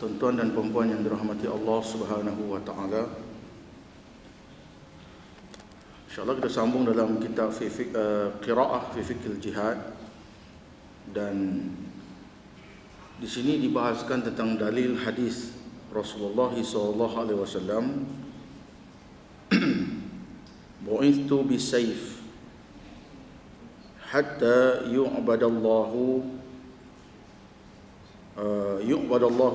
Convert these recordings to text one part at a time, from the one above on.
Tuan-tuan dan puan-puan yang dirahmati Allah Subhanahu wa taala. InsyaAllah kita sambung dalam kitab qiraah fi fiqhil jihad, dan di sini dibahaskan tentang dalil hadis Rasulullah sallallahu alaihi wasallam, bu'ithtu bisayf hatta yu'badallahu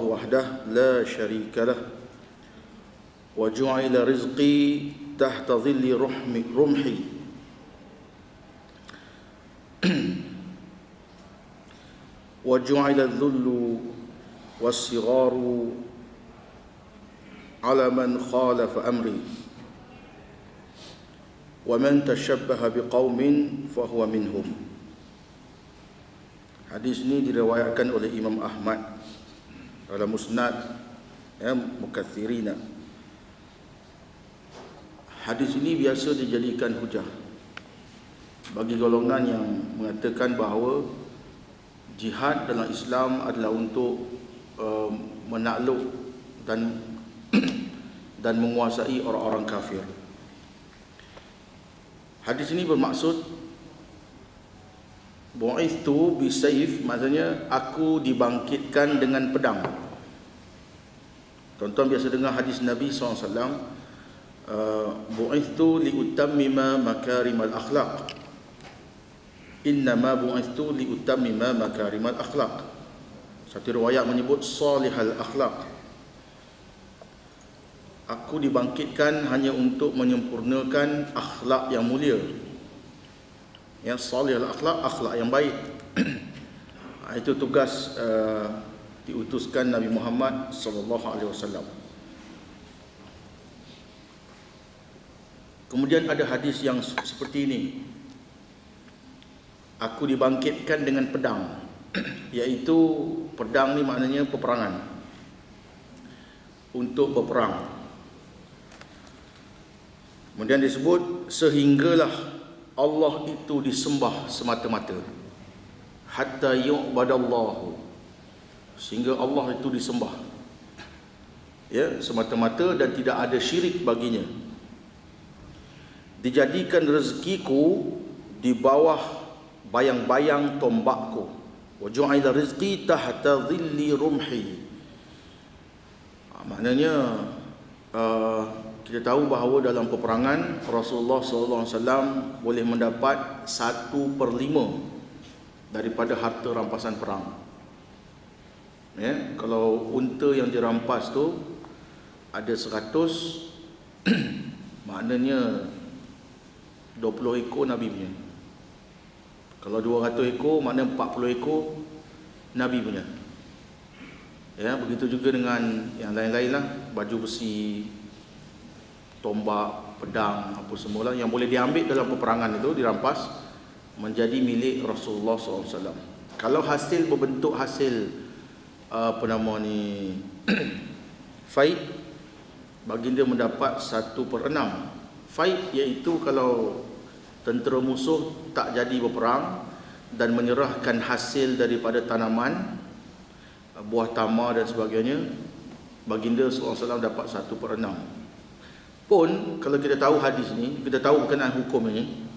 wahdah la syarika lah wa ju'ila rizqi tahta dhilli rumhi wa ju'ila dhullu was-sigharu ala man khalafa amri wa man tashabbaha biqaumin fahuwa minhum. Hadis ini diriwayatkan oleh Imam Ahmad dalam Musnad Mukaththirina. Hadis ini biasa dijadikan hujah bagi golongan yang mengatakan bahawa jihad dalam Islam adalah untuk menakluk dan menguasai orang-orang kafir. Hadis ini bermaksud bu'ithtu bisayf, maksudnya aku dibangkitkan dengan pedang. Tuan-tuan biasa dengar hadis Nabi SAW, bu'ithtu liutammima makarimal akhlaq, innama bu'ithtu liutammima makarimal akhlaq. Satu riwayat menyebut salihal akhlaq, aku dibangkitkan hanya untuk menyempurnakan akhlak yang mulia. Yang salih al-akhlaq, akhlak yang baik. Itu tugas diutuskan Nabi Muhammad sallallahu alaihi wasallam. Kemudian ada hadis yang seperti ini, aku dibangkitkan dengan pedang, iaitu pedang ni maknanya peperangan, untuk berperang. Kemudian disebut sehinggalah Allah itu disembah semata-mata, hatta yu'badallahu, sehingga Allah itu disembah semata-mata dan tidak ada syirik baginya. Dijadikan rezekiku di bawah bayang-bayang tombakku, wa ju'ila rizqi tahta dhilli rumhi. Maknanya kita tahu bahawa dalam peperangan Rasulullah SAW boleh mendapat 1/5 daripada harta rampasan perang. Kalau unta yang dirampas tu ada 100, maknanya 20 ekor Nabi punya. Kalau 200 ekor, maknanya 40 ekor Nabi punya. Begitu juga dengan yang lain-lain lah, baju besi, tombak, pedang, apa semualah yang boleh diambil dalam peperangan itu dirampas menjadi milik Rasulullah SAW. Kalau hasil berbentuk hasil faid, baginda mendapat 1/6. Faid iaitu kalau tentera musuh tak jadi berperang dan menyerahkan hasil daripada tanaman, buah tamar dan sebagainya, baginda SAW dapat 1/6. Pun kalau kita tahu hadis ni, kita tahu berkenaan hukum ini,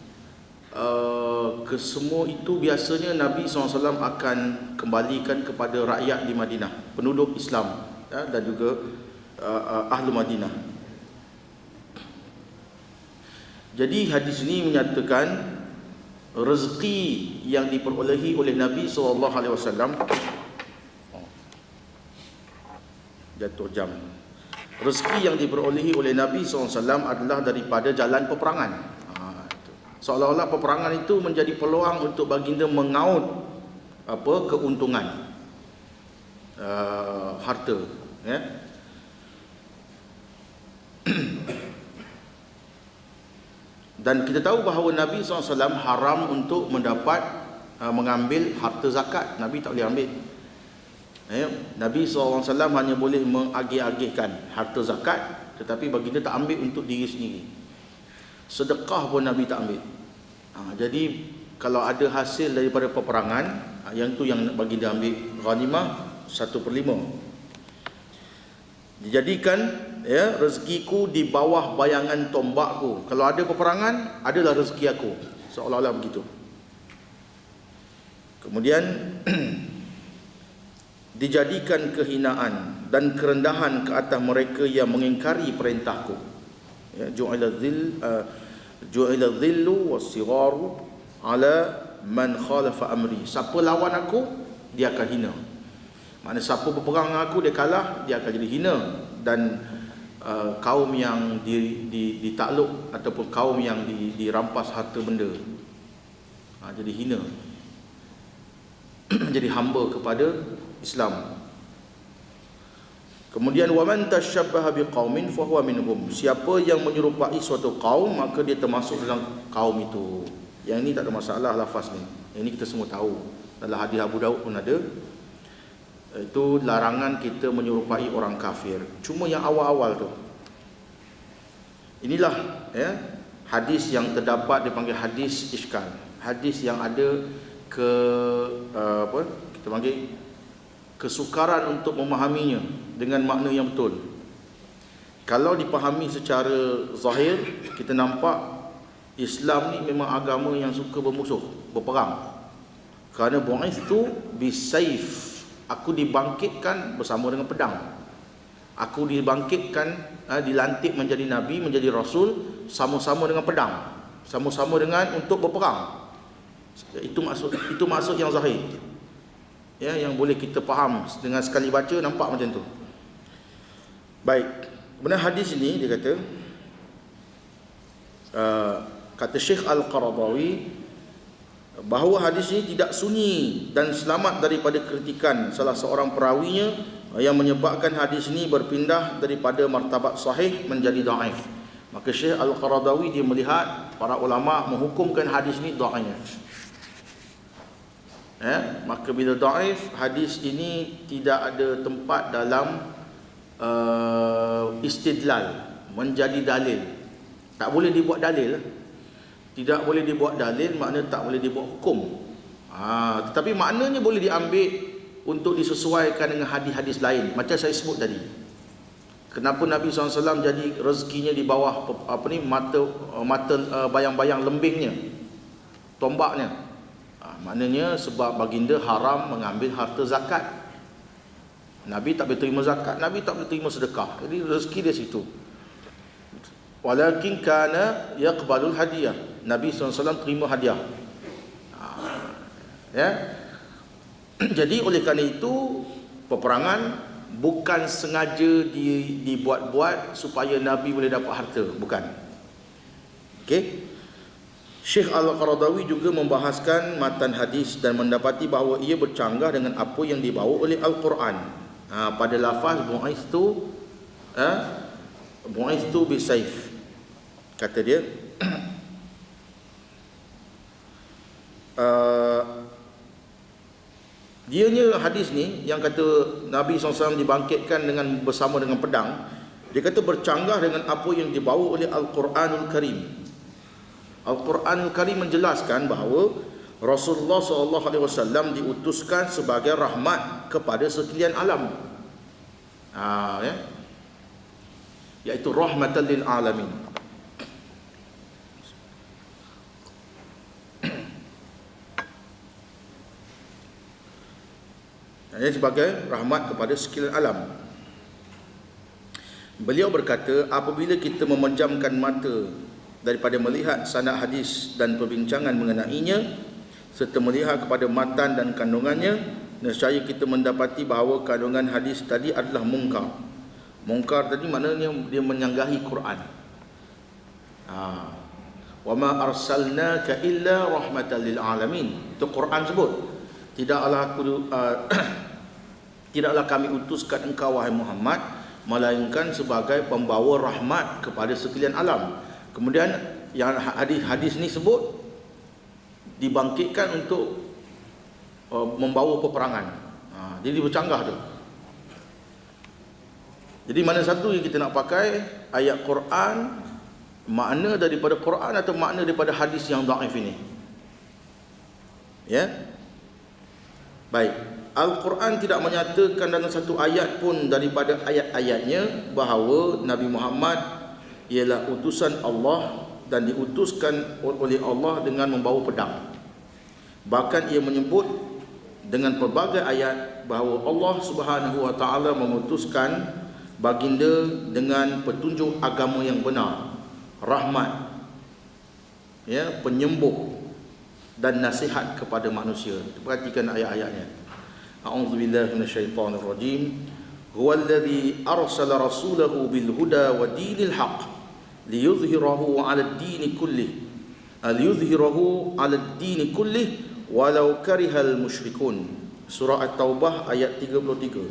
kesemua itu biasanya Nabi SAW akan kembalikan kepada rakyat di Madinah, penduduk Islam dan juga ahli Madinah. Jadi hadis ini menyatakan rezeki yang diperolehi oleh Nabi SAW, jatuh jam. Rezeki yang diperolehi oleh Nabi SAW adalah daripada jalan peperangan. Seolah-olah peperangan itu menjadi peluang untuk baginda mengaut keuntungan harta. Dan kita tahu bahawa Nabi SAW haram untuk mengambil harta zakat. Nabi tak boleh ambil. Nabi SAW hanya boleh mengagih-agihkan harta zakat, tetapi baginda tak ambil untuk diri sendiri. Sedekah pun Nabi tak ambil. Jadi kalau ada hasil daripada peperangan, yang tu yang baginda ambil ghanimah 1/5. Dijadikan ya rezekiku di bawah bayangan tombakku. Kalau ada peperangan, adalah rezeki aku. Seolah-olah begitu. Kemudian dijadikan kehinaan dan kerendahan ke atas mereka yang mengingkari perintahku. Ya, ju'ila dhillu was-sigharu ala man khalafa amri. Siapa lawan aku, dia akan hina. Maknanya siapa berperang dengan aku, dia kalah, dia akan jadi hina. Dan kaum yang ditakluk ataupun kaum yang dirampas harta benda, jadi hina, jadi hamba kepada Islam. Kemudian waman tashabbaha biqaumin fahuwa minhum. Siapa yang menyerupai suatu kaum, maka dia termasuk dalam kaum itu. Yang ini tak ada masalah lafaz ni. Yang ini kita semua tahu. Dalam hadis Abu Daud pun ada. Itu larangan kita menyerupai orang kafir. Cuma yang awal-awal tu. Inilah ya hadis yang terdapat dipanggil hadis iskal. Hadis yang ada kita panggil kesukaran untuk memahaminya dengan makna yang betul. Kalau dipahami secara zahir, kita nampak Islam ni memang agama yang suka bermusuh, berperang. Kerana bu'ithu bisayf, aku dibangkitkan bersama dengan pedang. Aku dibangkitkan, dilantik menjadi nabi, menjadi rasul sama-sama dengan pedang, sama-sama dengan untuk berperang. Itu maksud yang zahir. Ya, yang boleh kita faham dengan sekali baca nampak macam tu. Baik. Kemudian hadis ini dia kata Syekh Al-Qaradawi bahawa hadis ini tidak sunyi dan selamat daripada kritikan salah seorang perawinya yang menyebabkan hadis ini berpindah daripada martabat sahih menjadi dhaif. Maka Syekh Al-Qaradawi dia melihat para ulama menghukumkan hadis ini dhaif. Maka bila dhaif, hadis ini tidak ada tempat dalam istidlal, menjadi dalil. Tak boleh dibuat dalil. Tidak boleh dibuat dalil, makna tak boleh dibuat hukum. Tetapi maknanya boleh diambil untuk disesuaikan dengan hadis-hadis lain. Macam saya sebut tadi. Kenapa Nabi SAW jadi rezekinya di bawah mata bayang-bayang lembingnya, tombaknya. Maknanya sebab baginda haram mengambil harta zakat. Nabi tak boleh terima zakat, Nabi tak boleh terima sedekah. Jadi rezeki dia situ. Walakin kana yaqbalul hadiah. Nabi SAW terima hadiah. Ya. Jadi oleh kerana itu peperangan bukan sengaja dibuat-buat supaya Nabi boleh dapat harta, bukan. Okey. Syekh Al-Qaradawi juga membahaskan matan hadis dan mendapati bahawa ia bercanggah dengan apa yang dibawa oleh Al-Quran. Pada lafaz bu'ithtu bisayf, kata dia dianya hadis ni yang kata Nabi SAW dibangkitkan bersama dengan pedang, dia kata bercanggah dengan apa yang dibawa oleh Al-Quranul Karim. Al-Quranul Karim menjelaskan bahawa Rasulullah SAW diutuskan sebagai rahmat kepada sekalian alam. Iaitu rahmatan lil alamin. Sebagai rahmat kepada sekalian alam. Beliau berkata, apabila kita memejamkan mata daripada melihat sanad hadis dan perbincangan mengenainya serta melihat kepada matan dan kandungannya, nescaya kita mendapati bahawa kandungan hadis tadi adalah mungkar. Mungkar tadi maknanya dia menyanggahi Quran. Wa ma arsalnaka illa rahmatan lil alamin. Itu Quran sebut. Tidaklah kami utuskan engkau wahai Muhammad melainkan sebagai pembawa rahmat kepada sekalian alam. Kemudian yang hadis ni sebut dibangkitkan untuk membawa peperangan. Jadi bercanggah tu. Jadi mana satu yang kita nak pakai, ayat Quran, makna daripada Quran atau makna daripada hadis yang dhaif ini? Ya. Baik. Al-Quran tidak menyatakan dalam satu ayat pun daripada ayat-ayatnya bahawa Nabi Muhammad ialah utusan Allah dan diutuskan oleh Allah dengan membawa pedang. Bahkan ia menyebut dengan pelbagai ayat bahawa Allah Subhanahu wa taala memutuskan baginda dengan petunjuk agama yang benar, rahmat, ya, penyembuh dan nasihat kepada manusia. Perhatikan ayat-ayatnya. A'udzubillahi minasyaitonir rajim. Huwallazi arsala rasulahu bil huda wa dinil haqq liyudhhirahu 'alad dini kullih. Liyudhhirahu 'alad dini kullih walau karihal musyrikun. Surah At-Taubah ayat 33.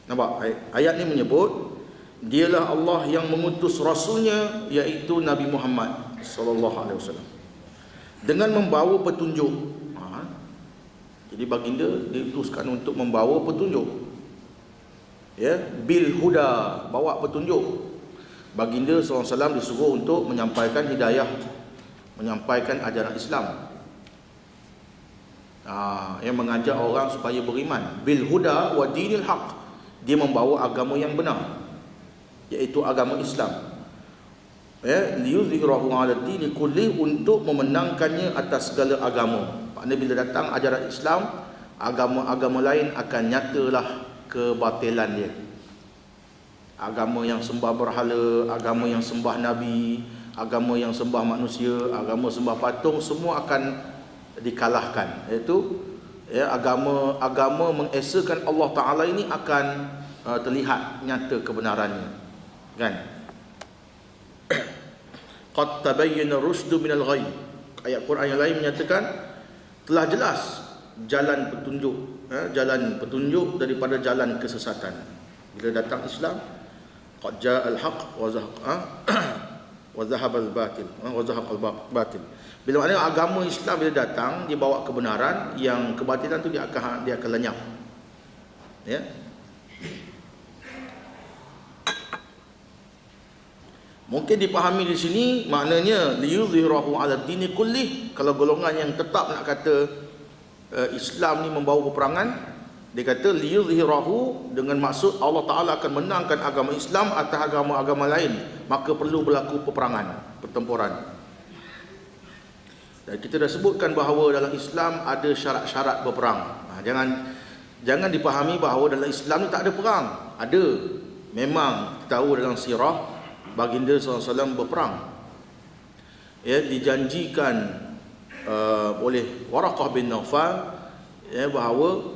Nampak? Ayat ni menyebut dialah Allah yang mengutus rasulnya, iaitu Nabi Muhammad sallallahu alaihi wasallam, dengan membawa petunjuk. Jadi baginda diutuskan untuk membawa petunjuk, ya, bil huda, bawa petunjuk. Baginda SAW disuruh untuk menyampaikan hidayah, menyampaikan ajaran Islam, yang mengajak orang supaya beriman. Bil huda wa dinil haq, dia membawa agama yang benar, iaitu agama Islam, ya, liyuzhirahu 'ala dini kulli, untuk memenangkannya atas segala agama. Maknanya bila datang ajaran Islam, agama-agama lain akan nyatalah kebatilan dia. Agama yang sembah berhala, agama yang sembah nabi, agama yang sembah manusia, agama sembah patung, semua akan dikalahkan. Iaitu, ya, agama mengesakan Allah Taala ini akan terlihat nyata kebenarannya, kan? Qad tabayyana rusydu minal ghayy. Ayat Quran yang lain menyatakan telah jelas jalan petunjuk daripada jalan kesesatan. Bila datang Islam, qad ja'al haqq wa zahabal batil, wa zahaqal batil. Bila mana agama Islam bila datang, dia bawa kebenaran, yang kebatilan tu dia akan lenyap. Ya. Mungkin dipahami di sini maknanya liyuzhirahu 'ala dini kullih. Kalau golongan yang tetap nak kata Islam ni membawa peperangan, dia kata liyuzhirahu dengan maksud Allah Taala akan menangkan agama Islam atas agama-agama lain, maka perlu berlaku peperangan, pertempuran. Dan kita dah sebutkan bahawa dalam Islam ada syarat-syarat berperang. Jangan dipahami bahawa dalam Islam ni tak ada perang. Ada. Memang kita tahu dalam sirah baginda SAW berperang, ya, dijanjikan oleh Waraqah bin Nawfal, ya, bahawa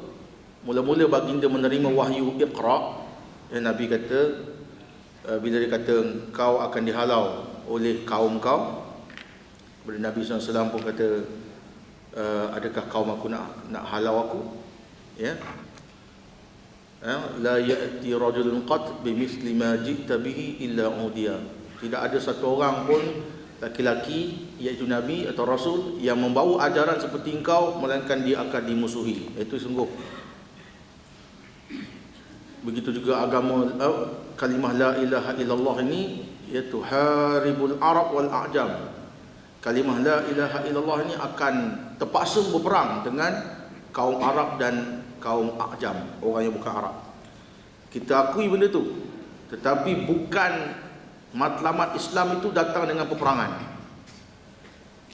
mula-mula baginda menerima wahyu Iqra, ya, Nabi kata, bila dia kata kau akan dihalau oleh kaum kau, Nabi SAW pun kata, adakah kaum aku nak halau aku, ya, la ya'ti rajulun qat bimithli ma ji'ta bihi illa udiya. Tidak ada satu orang pun laki-laki, iaitu nabi atau rasul, yang membawa ajaran seperti engkau, melainkan dia akan dimusuhi. Itu sungguh. Begitu juga agama kalimah la ilaha illallah ini, iaitu haribul arab wal a'jam. Kalimah la ilaha illallah ini akan terpaksa berperang dengan kaum Arab dan kaum A'jam, orang yang bukan Arab. Kita akui benda tu, tetapi bukan matlamat Islam itu datang dengan peperangan.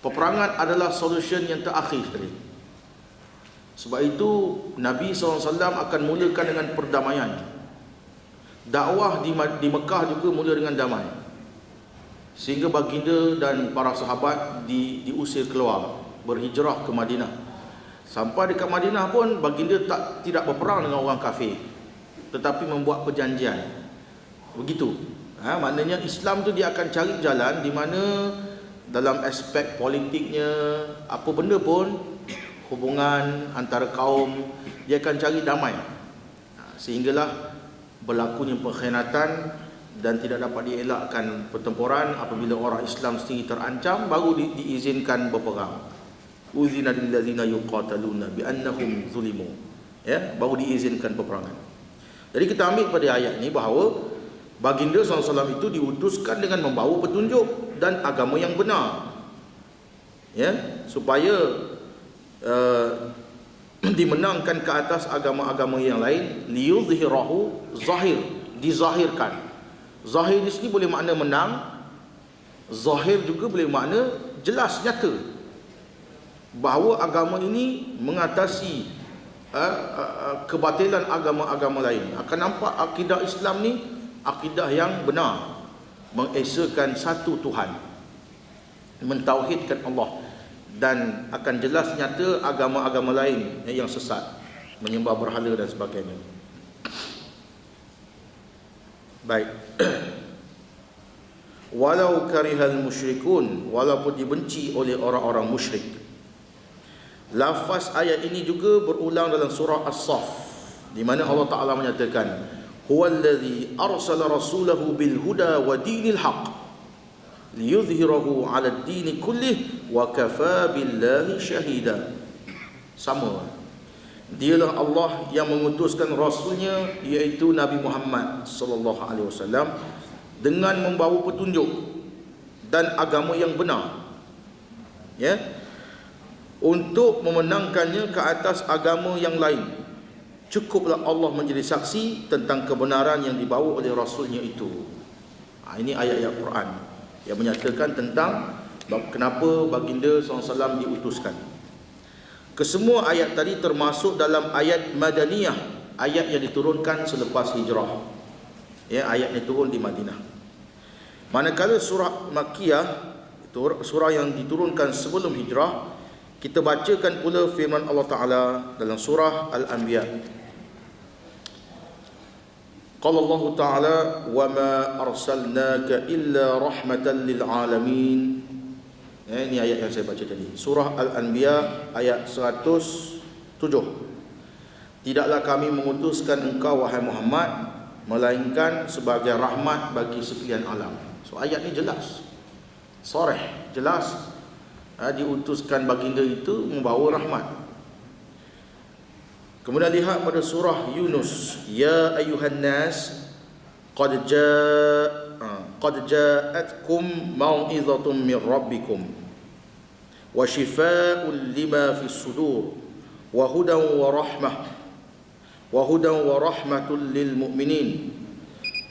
Peperangan adalah solution yang terakhir sekali. Sebab itu Nabi SAW akan mulakan dengan perdamaian. Dakwah di Mekah juga mula dengan damai, sehingga baginda dan para sahabat diusir keluar, berhijrah ke Madinah. Sampai dekat Madinah pun baginda tidak berperang dengan orang kafir, tetapi membuat perjanjian. Begitu. Maknanya Islam tu dia akan cari jalan di mana dalam aspek politiknya, apa benda pun, hubungan antara kaum, dia akan cari damai. Sehinggalah berlakunya pengkhianatan dan tidak dapat dielakkan pertempuran. Apabila orang Islam sendiri terancam, baru diizinkan berperang. Uzina lil ladzina yuqataluna bi annahum zulimu, ya, baru diizinkan peperangan. Jadi kita ambil pada ayat ni bahawa baginda SAW itu diutuskan dengan membawa petunjuk dan agama yang benar, ya, supaya dimenangkan ke atas agama-agama yang lain, liyudhhirahu, zahir, dizahirkan. Zahir di sini boleh makna menang, zahir juga boleh makna jelas, nyata, bahawa agama ini mengatasi kebatilan agama-agama lain. Akan nampak akidah Islam ni akidah yang benar, mengesakan satu Tuhan, mentauhidkan Allah, dan akan jelas nyata agama-agama lain yang sesat, menyembah berhala dan sebagainya. Baik. Walau karihal musyrikun, walaupun dibenci oleh orang-orang musyrik. Lafaz ayat ini juga berulang dalam surah As-Saff, di mana Allah Ta'ala menyatakan, huwallazi arsala rasulahu bil huda wa dinil haq liyudhhirahu 'ala ad-din kullih wa kafa billahi syahida. Sama, dialah Allah yang mengutuskan rasulnya, iaitu Nabi Muhammad sallallahu alaihi wasallam, dengan membawa petunjuk dan agama yang benar, ya, untuk memenangkannya ke atas agama yang lain. Cukuplah Allah menjadi saksi tentang kebenaran yang dibawa oleh rasulnya itu. Ini ayat-ayat Quran yang menyatakan tentang kenapa baginda SAW diutuskan. Kesemua ayat tadi termasuk dalam ayat Madaniyah, ayat yang diturunkan selepas hijrah. Ya, ayat ini turun di Madinah. Manakala surah Makkiyah, surah yang diturunkan sebelum hijrah, kita bacakan pula firman Allah Ta'ala dalam surah Al-Anbiya. Qala Allah Ta'ala, wa ma arsalnaka illa rahmatan lil alamin. Ini ayat yang saya baca tadi, surah Al-Anbiya ayat 107. Tidaklah kami mengutuskan engkau wahai Muhammad melainkan sebagai rahmat bagi sekalian alam. So ayat ni jelas, soreh, jelas, diutuskan baginda itu membawa rahmat. Kemudian lihat pada surah Yunus, ya ayuhan nas qad ja'atkum mau'izatun min rabbikum wa shifaa'un lima fis sudur wa hudan wa rahmatul lil mu'minin.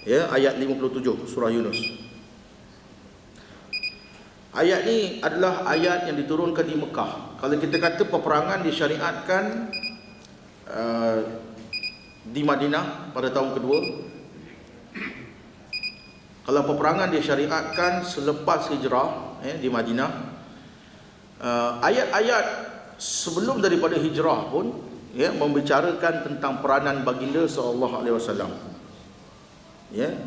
Ya, ayat 57 surah Yunus. Ayat ni adalah ayat yang diturunkan di Mekah. Kalau kita kata peperangan disyariatkan di Madinah pada tahun kedua. Kalau peperangan disyariatkan selepas hijrah di Madinah. Ayat-ayat sebelum daripada hijrah pun membicarakan tentang peranan baginda sallallahu alaihi wasallam. Ya.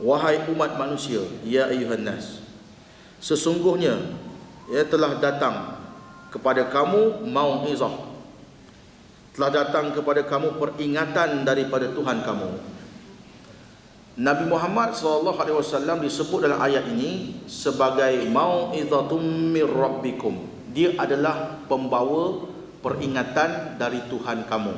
Wahai umat manusia, ya ayuhan nas, sesungguhnya telah datang kepada kamu mau'izah, telah datang kepada kamu peringatan daripada Tuhan kamu. Nabi Muhammad SAW disebut dalam ayat ini sebagai mau'izatum mir rabbikum. Dia adalah pembawa peringatan dari Tuhan kamu.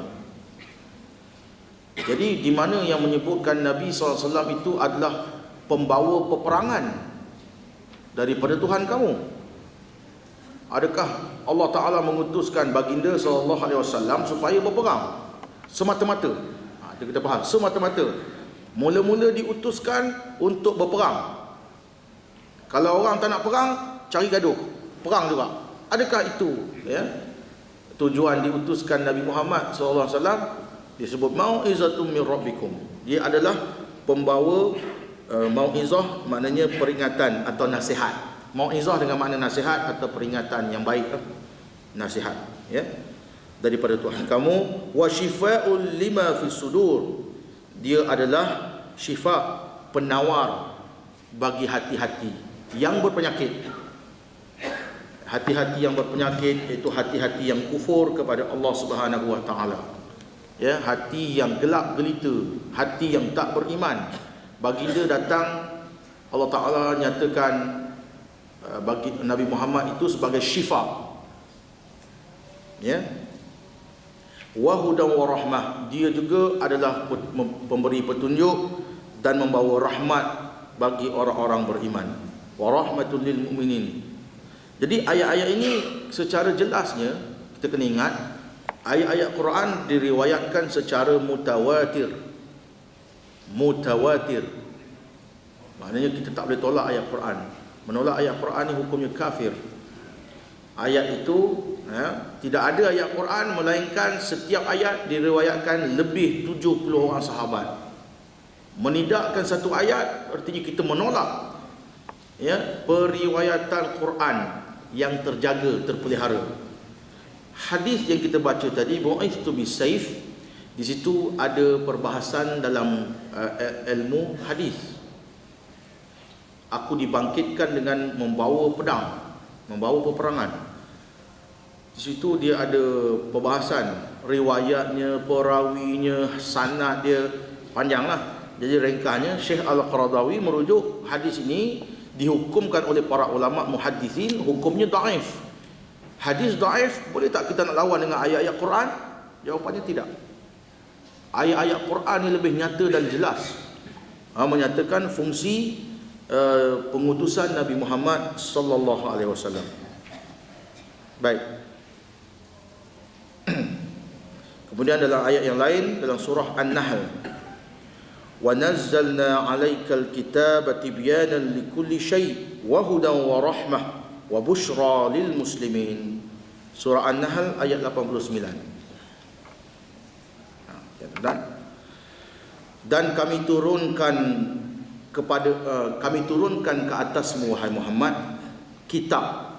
Jadi di mana yang menyebutkan Nabi SAW itu adalah pembawa peperangan daripada Tuhan kamu? Adakah Allah Ta'ala mengutuskan baginda SAW supaya berperang semata-mata? Kita faham, semata-mata. Mula-mula diutuskan untuk berperang. Kalau orang tak nak perang, cari gaduh, perang juga. Adakah itu tujuan diutuskan Nabi Muhammad SAW? Disebut mau'izatum min rabbikum. Dia adalah pembawa mau'izah, maknanya peringatan atau nasihat. Mau'izah dengan makna nasihat atau peringatan yang baik, nasihat daripada Tuhan kamu. Wa shifaa'ul lima fis sudur. Dia adalah syifa, penawar bagi hati-hati yang berpenyakit. Hati-hati yang berpenyakit, iaitu hati-hati yang kufur kepada Allah Subhanahu wa Ta'ala. Ya, hati yang gelap gelita, hati yang tak beriman. Baginda datang, Allah Ta'ala nyatakan bagi Nabi Muhammad itu sebagai syifa. Ya. Wa hudan wa rahmah. Dia juga adalah pemberi petunjuk dan membawa rahmat bagi orang-orang beriman. Wa rahmatul lil mu'minin. Jadi ayat-ayat ini secara jelasnya kita kena ingat Ayat-ayat Quran diriwayatkan secara mutawatir. Mutawatir. Maknanya kita tak boleh tolak ayat Quran. Menolak ayat Quran ni hukumnya kafir. Ayat itu tidak ada ayat Quran melainkan setiap ayat diriwayatkan lebih 70 orang sahabat. Menidakkan satu ayat artinya kita menolak periwayatan Quran yang terjaga, terpelihara. Hadis yang kita baca tadi, bu'ithtu bisayf, di situ ada perbahasan dalam ilmu hadis. Aku dibangkitkan dengan membawa pedang, membawa peperangan. Di situ dia ada perbahasan riwayatnya, perawinya, sanad dia panjanglah. Jadi ringkasnya Syekh Al-Qaradawi merujuk hadis ini dihukumkan oleh para ulama muhaddisin hukumnya dhaif. Hadis dhaif, boleh tak kita nak lawan dengan ayat-ayat Quran? Jawapannya tidak. Ayat-ayat Quran ini lebih nyata dan jelas menyatakan fungsi pengutusan Nabi Muhammad sallallahu alaihi wasallam. Baik. Kemudian dalam ayat yang lain dalam surah An-Nahl, wa nazzalna 'alaikal kitaba tibyanan likulli syai' wa hudan wa rahmah wa busyra lil muslimin. Surah An-Nahl ayat 89. Dan kami turunkan ke atasmu wahai Muhammad kitab,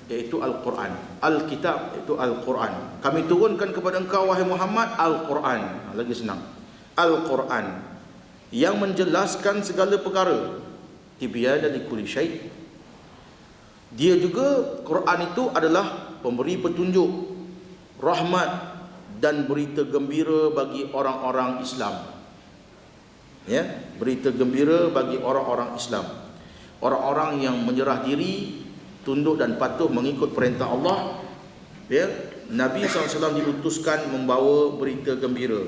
iaitu Al-Quran. Al-Kitab itu Al-Quran. Kami turunkan kepada engkau wahai Muhammad Al-Quran. Lagi senang, Al-Quran yang menjelaskan segala perkara. Tibyana likulli syai'. Dia juga, Quran itu adalah pemberi petunjuk, rahmat dan berita gembira bagi orang-orang Islam. Berita gembira bagi orang-orang Islam. Orang-orang yang menyerah diri, tunduk dan patuh mengikut perintah Allah. Nabi SAW diutuskan membawa berita gembira.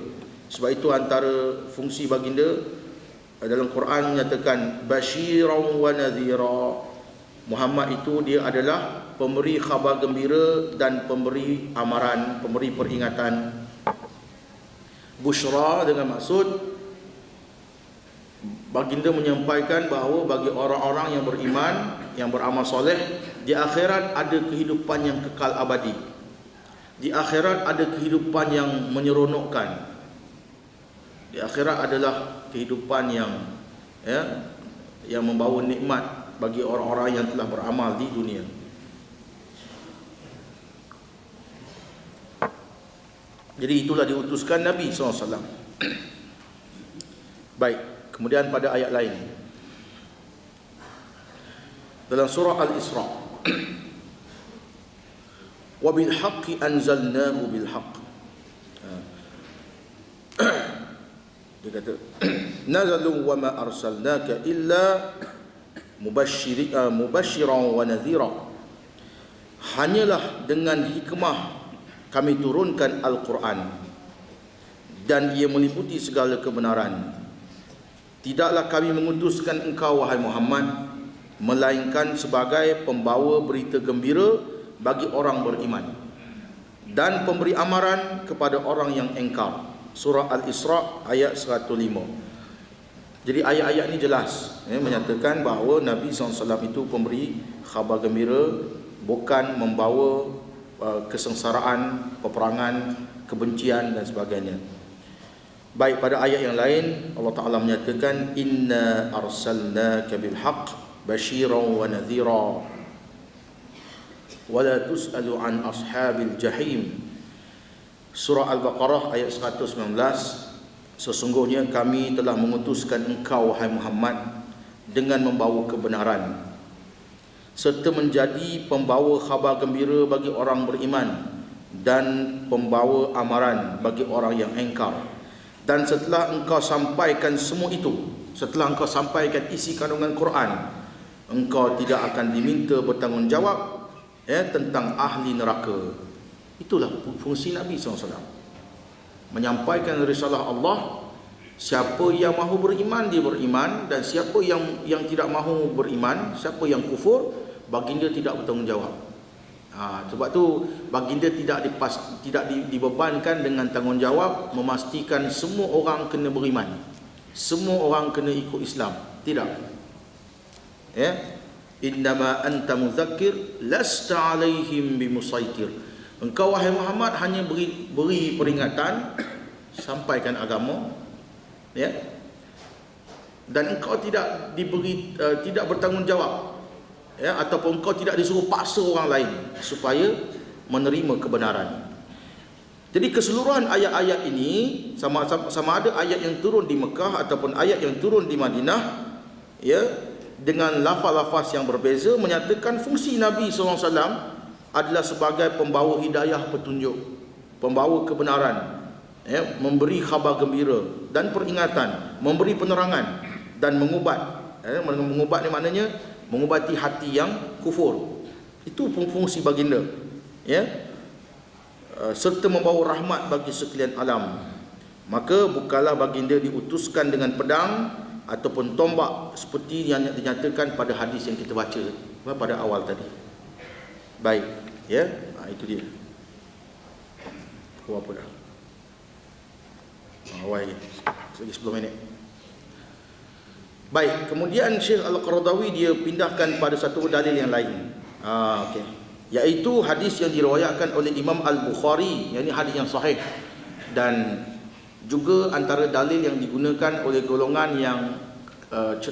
Sebab itu antara fungsi baginda dalam Quran menyatakan basyiran wa nadhira. Muhammad itu dia adalah pemberi khabar gembira dan pemberi amaran, pemberi peringatan. Busyra dengan maksud baginda menyampaikan bahawa bagi orang-orang yang beriman, yang beramal soleh, di akhirat ada kehidupan yang kekal abadi. Di akhirat ada kehidupan yang menyeronokkan. Di akhirat adalah kehidupan yang membawa nikmat bagi orang-orang yang telah beramal di dunia. Jadi itulah diutuskan Nabi SAW. Baik, kemudian pada ayat lain dalam surah Al-Isra, wa bil haqqi anzalnahu bil haqq. Dia kata nazalu wa ma arsalnaka illa mubasyiran wa nadhira. Hanyalah dengan hikmah kami turunkan Al-Quran dan ia meliputi segala kebenaran. Tidaklah kami mengutuskan engkau wahai Muhammad melainkan sebagai pembawa berita gembira bagi orang beriman dan pemberi amaran kepada orang yang engkar. Surah Al-Isra ayat 105. Jadi ayat-ayat ini jelas menyatakan bahawa Nabi SAW itu pemberi khabar gembira, bukan membawa kesengsaraan, peperangan, kebencian dan sebagainya. Baik, pada ayat yang lain Allah Ta'ala menyatakan inna arsalnaka bil haqq basyiran wa nadhira wa la tus'alu an ashabil jahim. Surah Al-Baqarah ayat 119. Sesungguhnya kami telah mengutuskan engkau wahai Muhammad dengan membawa kebenaran serta menjadi pembawa khabar gembira bagi orang beriman dan pembawa amaran bagi orang yang engkar. Dan setelah engkau sampaikan semua itu, setelah engkau sampaikan isi kandungan Quran, engkau tidak akan diminta bertanggungjawab tentang ahli neraka. Itulah fungsi Nabi SAW, menyampaikan risalah Allah. Siapa yang mahu beriman, dia beriman, dan siapa yang tidak mahu beriman, siapa yang kufur, baginda tidak bertanggungjawab. Sebab tu baginda tidak dibebankan dengan tanggungjawab memastikan semua orang kena beriman, semua orang kena ikut Islam. Tidak. Ya. Innama anta muzakkir lasta alaihim bimusaitir. Engkau wahai Muhammad hanya beri peringatan, sampaikan agama, ya. Dan engkau tidak tidak bertanggungjawab, ya, ataupun engkau tidak disuruh paksa orang lain supaya menerima kebenaran. Jadi keseluruhan ayat-ayat ini sama ada ayat yang turun di Mekah ataupun ayat yang turun di Madinah, ya, dengan lafaz-lafaz yang berbeza menyatakan fungsi Nabi SAW adalah sebagai pembawa hidayah petunjuk, pembawa kebenaran, ya, memberi khabar gembira dan peringatan, memberi penerangan dan mengubat. Mengubat ni maknanya mengubati hati yang kufur. Itu fungsi baginda, ya, serta membawa rahmat bagi sekalian alam. Maka bukanlah baginda diutuskan dengan pedang ataupun tombak seperti yang dinyatakan pada hadis yang kita baca pada awal tadi. Baik, ya, itu dia. Apa dah? Awal lagi 10 minit. Baik, kemudian Syekh Al-Qaradawi dia pindahkan pada satu dalil yang lain. Okey. Iaitu hadis yang diriwayatkan oleh Imam Al-Bukhari, yang ini hadis yang sahih, dan juga antara dalil yang digunakan oleh golongan yang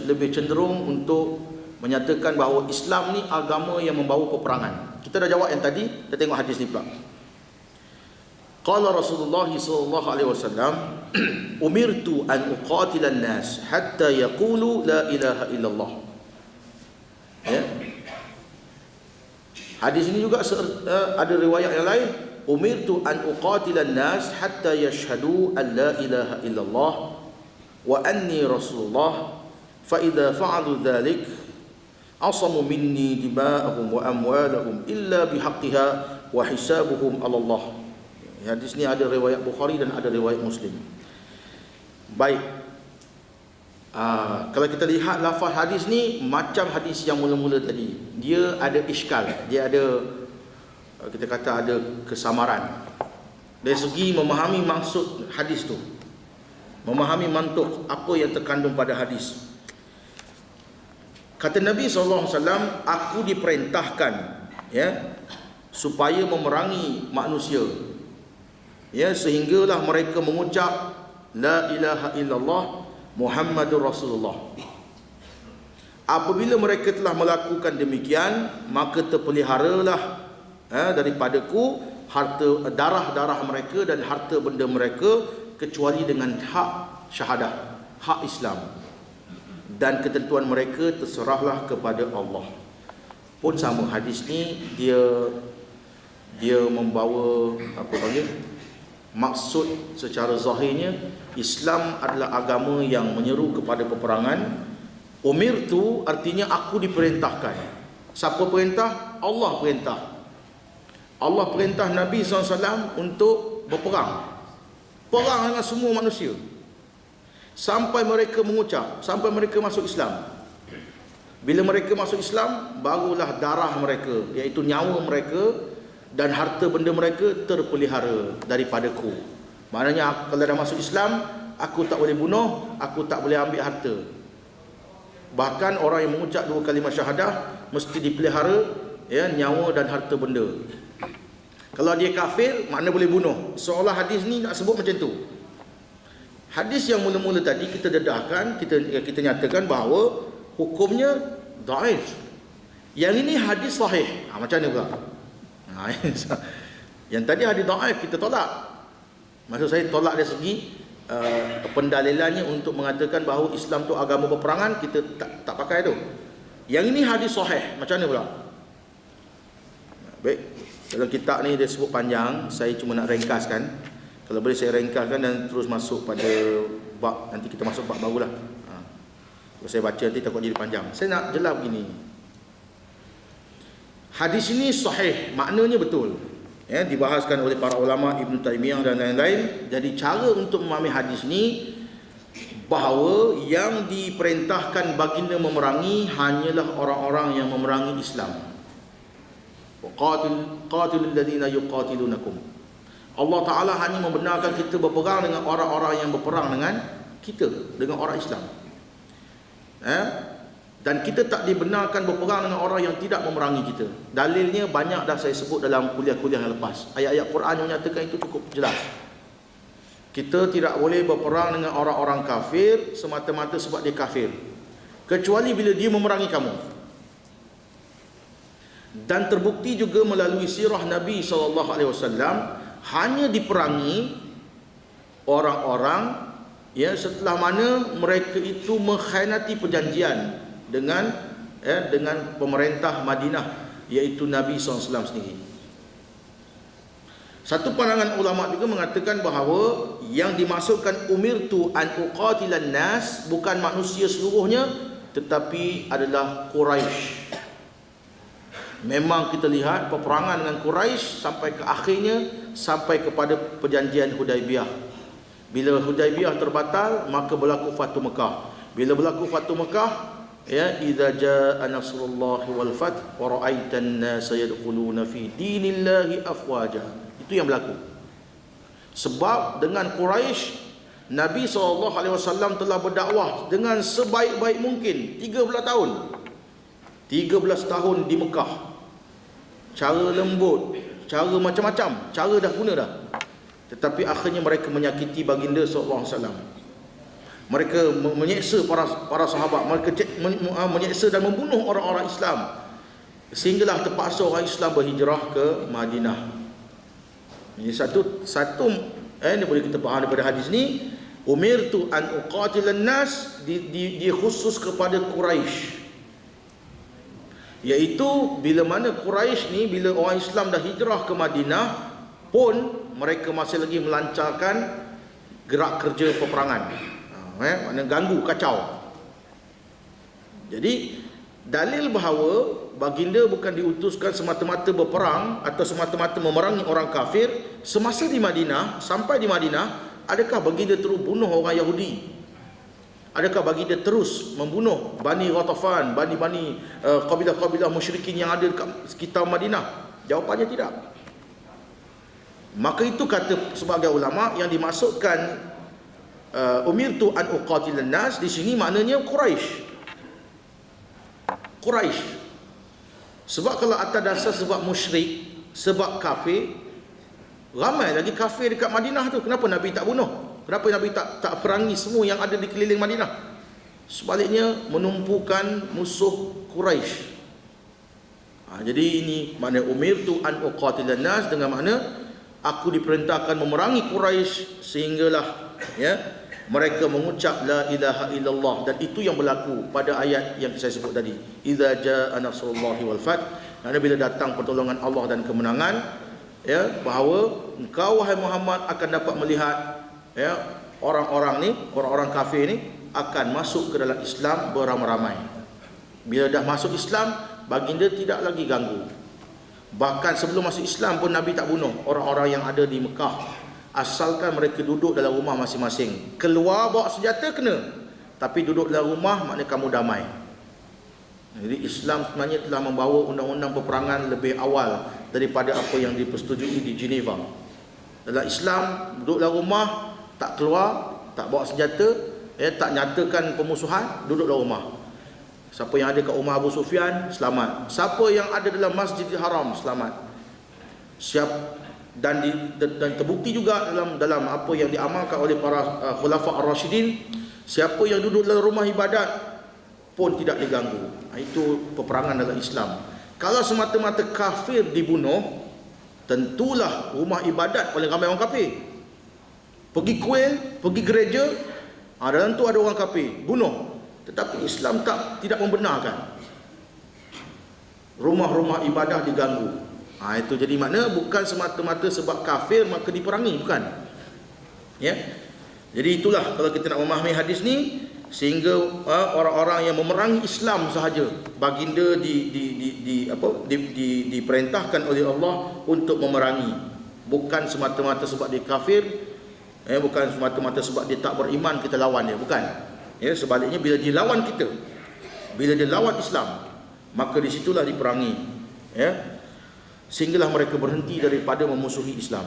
lebih cenderung untuk menyatakan bahawa Islam ni agama yang membawa peperangan. Kita dah jawab yang tadi, kita tengok hadis ni pula. Qala Rasulullah sallallahu alaihi wasallam, umirtu an uqatila an-nas hatta yaqulu la ilaha illallah. Ya. Hadis ini juga ada riwayat yang lain, umirtu an uqatila an-nas hatta yashhadu an la ilaha illallah wa anni rasulullah fa idza fa'alu dhalik asamu minni dima'ahum wa amwalahum illa bihaqqiha wa hisabuhum 'ala Allah. Hadis ni ada riwayat Bukhari dan ada riwayat Muslim. Baik. Kalau kita lihat lafaz hadis ni macam hadis yang mula-mula tadi, dia ada iskal, dia ada, kita kata ada kesamaran dari segi memahami maksud hadis tu, memahami mantuk apa yang terkandung pada hadis. Kata Nabi SAW, aku diperintahkan, ya, supaya memerangi manusia, ya, sehinggalah mereka mengucap la ilaha illallah Muhammadur Rasulullah. Apabila mereka telah melakukan demikian, maka terpeliharalah daripadaku harta, darah mereka dan harta benda mereka, kecuali dengan hak syahadah, hak Islam, dan ketentuan mereka terserahlah kepada Allah. Pun sama, hadis ni dia membawa apa panggil, maksud secara zahirnya Islam adalah agama yang menyeru kepada peperangan. Umirtu artinya aku diperintahkan. Siapa perintah? Allah perintah. Allah perintah Nabi SAW untuk berperang, perang dengan semua manusia sampai mereka mengucap, sampai mereka masuk Islam. Bila mereka masuk Islam, barulah darah mereka, iaitu nyawa mereka dan harta benda mereka terpelihara daripadaku. Maknanya kalau dah masuk Islam, aku tak boleh bunuh, aku tak boleh ambil harta. Bahkan orang yang mengucap 2 kalimah syahadah mesti dipelihara, ya, nyawa dan harta benda. Kalau dia kafir, makna boleh bunuh. Seolah hadis ni nak sebut macam tu. Hadis yang mula-mula tadi kita dedahkan, kita nyatakan bahawa hukumnya dhaif. Yang ini hadis sahih. Macam mana pula? Yang tadi hadis dhaif kita tolak. Maksud saya tolak dari segi pendalilannya untuk mengatakan bahawa Islam tu agama peperangan, kita tak pakai tu. Yang ini hadis sahih. Macam mana pula? Baik, dalam kitab ni dia sebut panjang, saya cuma nak ringkaskan. Kalau boleh saya ringkaskan dan terus masuk pada bab, nanti kita masuk bab barulah. Kalau saya baca nanti takut jadi panjang. Saya nak jelas begini. Hadis ini sahih, maknanya betul. Ya, dibahaskan oleh para ulama, Ibn Taymiyah dan lain-lain. Jadi cara untuk memahami hadis ni, bahawa yang diperintahkan baginda memerangi hanyalah orang-orang yang memerangi Islam. qatilul ladzina yuqatilunakum. Allah Ta'ala hanya membenarkan kita berperang dengan orang-orang yang berperang dengan kita, dengan orang Islam. Dan kita tak dibenarkan berperang dengan orang yang tidak memerangi kita. Dalilnya banyak dah saya sebut dalam kuliah-kuliah yang lepas. Ayat-ayat Quran yang menyatakan itu cukup jelas. Kita tidak boleh berperang dengan orang-orang kafir semata-mata sebab dia kafir, kecuali bila dia memerangi kamu. Dan terbukti juga melalui sirah Nabi SAW, hanya diperangi orang-orang setelah mana mereka itu mengkhianati perjanjian dengan pemerintah Madinah, iaitu Nabi SAW sendiri. Satu pandangan ulama juga mengatakan bahawa yang dimaksudkan umirtu an uqatilan nas bukan manusia seluruhnya, tetapi adalah Quraisy. Memang kita lihat peperangan dengan Quraisy sampai ke akhirnya, sampai kepada perjanjian Hudaibiyah. Bila Hudaibiyah terbatal, maka berlaku Fatu Mekah. Bila berlaku Fatu Mekah, idza jaa nasrullahi wal fath wa ra'aitan nasa yadkhuluna fi dinillahi afwaja. Itu yang berlaku. Sebab dengan Quraisy, Nabi SAW telah berdakwah dengan sebaik-baik mungkin 13 tahun. 13 tahun di Mekah. Cara lembut, cara macam-macam, cara dah guna dah. Tetapi akhirnya mereka menyakiti baginda SAW. Mereka menyeksa para sahabat, mereka menyeksa dan membunuh orang-orang Islam, sehinggalah terpaksa orang Islam berhijrah ke Madinah. Ini satu ini boleh kita faham daripada hadis ni. Umirtu an uqatilan nas, dia khusus kepada Quraisy. Iaitu bila mana Quraisy ni, bila orang Islam dah hijrah ke Madinah pun, mereka masih lagi melancarkan gerak kerja peperangan. Maknanya ganggu, kacau. Jadi dalil bahawa baginda bukan diutuskan semata-mata berperang atau semata-mata memerangi orang kafir. Semasa di Madinah, sampai di Madinah, adakah baginda terus bunuh orang Yahudi? Adakah baginda terus membunuh Bani Ghatafan, Bani kabilah-kabilah musyrikin yang ada dekat sekitar Madinah? Jawapannya tidak. Maka itu kata sebagai ulama, yang dimaksudkan umirtu an uqatilan nas di sini maknanya Quraisy. Sebab kalau atas dasar sebab musyrik, sebab kafir, ramai lagi kafir dekat Madinah tu. Kenapa Nabi tak bunuh? Kenapa Nabi tak perangi semua yang ada di keliling Madinah? Sebaliknya menumpukan musuh Quraisy. Jadi ini makna umirtu an uqatilan nas, dengan makna aku diperintahkan memerangi Quraisy sehinggalah mereka mengucap la ilaha illallah. Dan itu yang berlaku pada ayat yang saya sebut tadi, idza jaa nasrullahi wal fath. Kerana bila datang pertolongan Allah dan kemenangan, bahawa engkau wahai Muhammad akan dapat melihat orang-orang kafir ni akan masuk ke dalam Islam beramai-ramai. Bila dah masuk Islam, baginda tidak lagi ganggu. Bahkan sebelum masuk Islam pun Nabi tak bunuh orang-orang yang ada di Mekah, asalkan mereka duduk dalam rumah masing-masing. Keluar bawa senjata kena, tapi duduk dalam rumah maknanya kamu damai. Jadi Islam sebenarnya telah membawa undang-undang peperangan lebih awal daripada apa yang dipersetujui di Geneva. Dalam Islam, duduk dalam rumah, tak keluar, tak bawa senjata, tak nyatakan pemusuhan, duduk dalam rumah. Siapa yang ada kat rumah Abu Sufyan, selamat. Siapa yang ada dalam Masjidil Haram, selamat. Dan terbukti juga dalam apa yang diamalkan oleh para khulafa ar-rasyidin, siapa yang duduk dalam rumah ibadat pun tidak diganggu. Itu peperangan dalam Islam. Kalau semata-mata kafir dibunuh, tentulah rumah ibadat paling ramai orang kafir. Pergi kuil, pergi gereja, dalam tu ada orang kafir, bunuh. Tetapi Islam tidak membenarkan rumah-rumah ibadah diganggu. Itu jadi makna bukan semata-mata sebab kafir maka diperangi, bukan. Jadi itulah kalau kita nak memahami hadis ni, sehingga orang-orang yang memerangi Islam sahaja, baginda diperintahkan oleh Allah untuk memerangi, bukan semata-mata sebab dia kafir, bukan semata-mata sebab dia tak beriman kita lawan dia, bukan. Sebaliknya bila dia lawan kita, bila dia lawan Islam, maka disitulah diperangi. sehinggalah mereka berhenti daripada memusuhi Islam.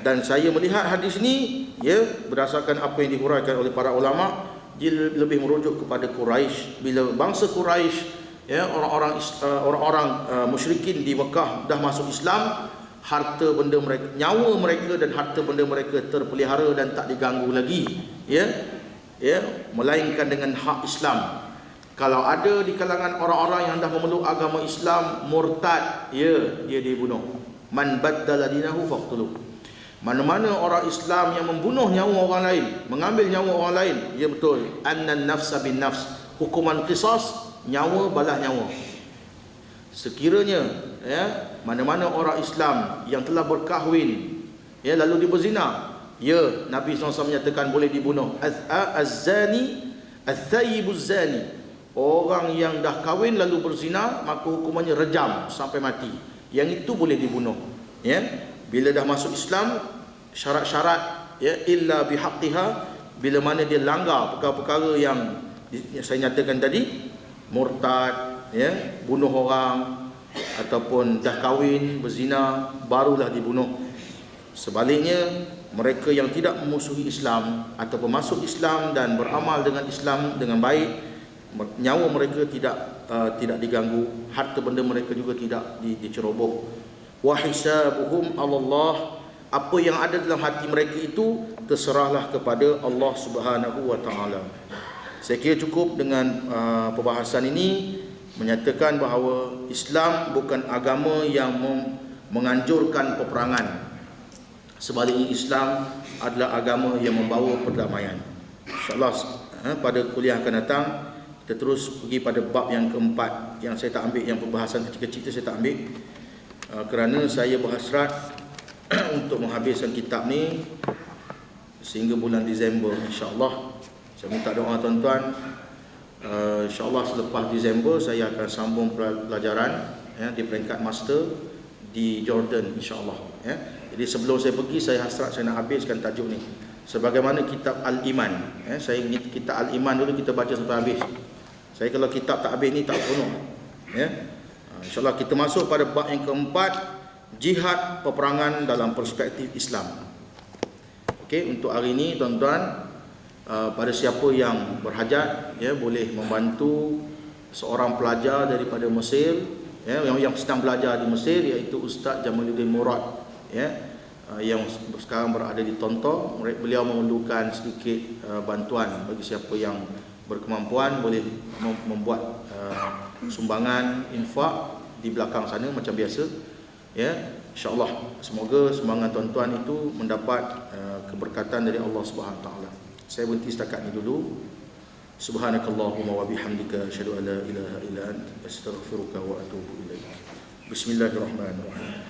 Dan saya melihat hadis ini, ya, berdasarkan apa yang dihuraikan oleh para ulama, dia lebih merujuk kepada Quraisy. Bila bangsa Quraisy, ya, orang-orang musyrikin di Mekah dah masuk Islam, harta benda mereka, nyawa mereka dan harta benda mereka terpelihara dan tak diganggu lagi, ya, melainkan dengan hak Islam. Kalau ada di kalangan orang-orang yang dah memeluk agama Islam murtad, ya, dia dibunuh. Man baddala dinahu faqtuluh. Mana-mana orang Islam yang membunuh nyawa orang lain, mengambil nyawa orang lain, ya betul, annan nafsa bin nafs, hukuman qisas, nyawa balas nyawa. Sekiranya, ya, mana-mana orang Islam yang telah berkahwin, ya, lalu dia berzina, ya, Nabi SAW menyatakan boleh dibunuh. Az-zani az-thayyibuz zani, orang yang dah kahwin lalu berzina, maka hukumannya rejam sampai mati. Yang itu boleh dibunuh, ya. Bila dah masuk Islam, syarat-syarat, ya, illa bihaqqiha, bila mana dia langgar perkara-perkara yang saya nyatakan tadi, murtad, ya, bunuh orang, ataupun dah kahwin, berzina, barulah dibunuh. Sebaliknya, mereka yang tidak memusuhi Islam ataupun masuk Islam dan beramal dengan Islam dengan baik, nyawa mereka tidak diganggu, harta benda mereka juga tidak diceroboh. Wa hisabuhum 'ala Allah, apa yang ada dalam hati mereka itu terserahlah kepada Allah Subhanahu wa taala. Saya kira cukup dengan perbahasan ini menyatakan bahawa Islam bukan agama yang menganjurkan peperangan. Sebaliknya, Islam adalah agama yang membawa perdamaian. InsyaAllah pada kuliah akan datang kita terus pergi pada bab yang keempat, yang saya tak ambil, yang perbahasan kecil-kecil itu saya tak ambil, kerana saya berhasrat untuk menghabiskan kitab ni sehingga bulan Disember, insyaAllah. Saya minta doa tuan-tuan, insyaAllah selepas Disember saya akan sambung pelajaran, ya, di peringkat master di Jordan, insyaAllah, ya. Jadi sebelum saya pergi, saya hasrat saya nak habiskan tajuk ni, sebagaimana kitab Al-Iman, ya. Saya ingin kitab Al-Iman dulu kita baca sampai habis. Saya kalau kitab tak habis ni tak penuh, ya. InsyaAllah kita masuk pada bab yang keempat, jihad, peperangan dalam perspektif Islam. Okey, untuk hari ini tuan-tuan, pada siapa yang berhajat, ya, boleh membantu seorang pelajar daripada Mesir, ya, yang sedang belajar di Mesir, iaitu Ustaz Jamaluddin Murad, ya, yang sekarang berada di Tonto. Beliau memerlukan sedikit bantuan. Bagi siapa yang berkemampuan boleh membuat sumbangan infak di belakang sana macam biasa, ya. InsyaAllah semoga sumbangan tuan-tuan itu mendapat keberkatan dari Allah Subhanahu taala. Saya berhenti setakat ini dulu. Subhanakallahumma wa bihamdika asyhadu an la ilaha illa anta astaghfiruka wa atubu ilaik. Bismillahirrahmanirrahim.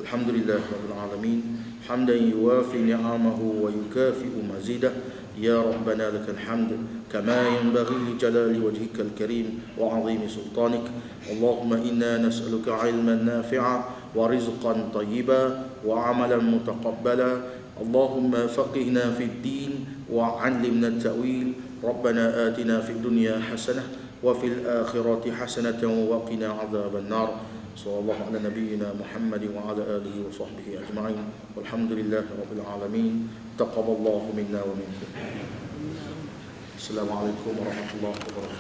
Alhamdulillahirabbil alamin, hamdan yuwafi ni'amahu wa yukafi'u mazidah. Ya Rabbana lakal hamd kama yanbaghi li jalali wajhikal karim wa 'azimi sultanik. Allahumma inna nas'aluka 'ilman nafi'a wa rizqan tayyiba wa 'amalan mutaqabbala. Allahumma faqihna fid din wa 'allimna at-ta'wil. Rabbana atina fid dunya hasanah wa fil akhirati hasanatan wa qina 'adzaban nar. Sallallahu ala nabiyyina Muhammad wa ala alihi wa sahbihi ajma'in. Walhamdulillahi rabbil alamin. Taqabbalallahu minna wa minkum. Assalamualaikum warahmatullahi wabarakatuh.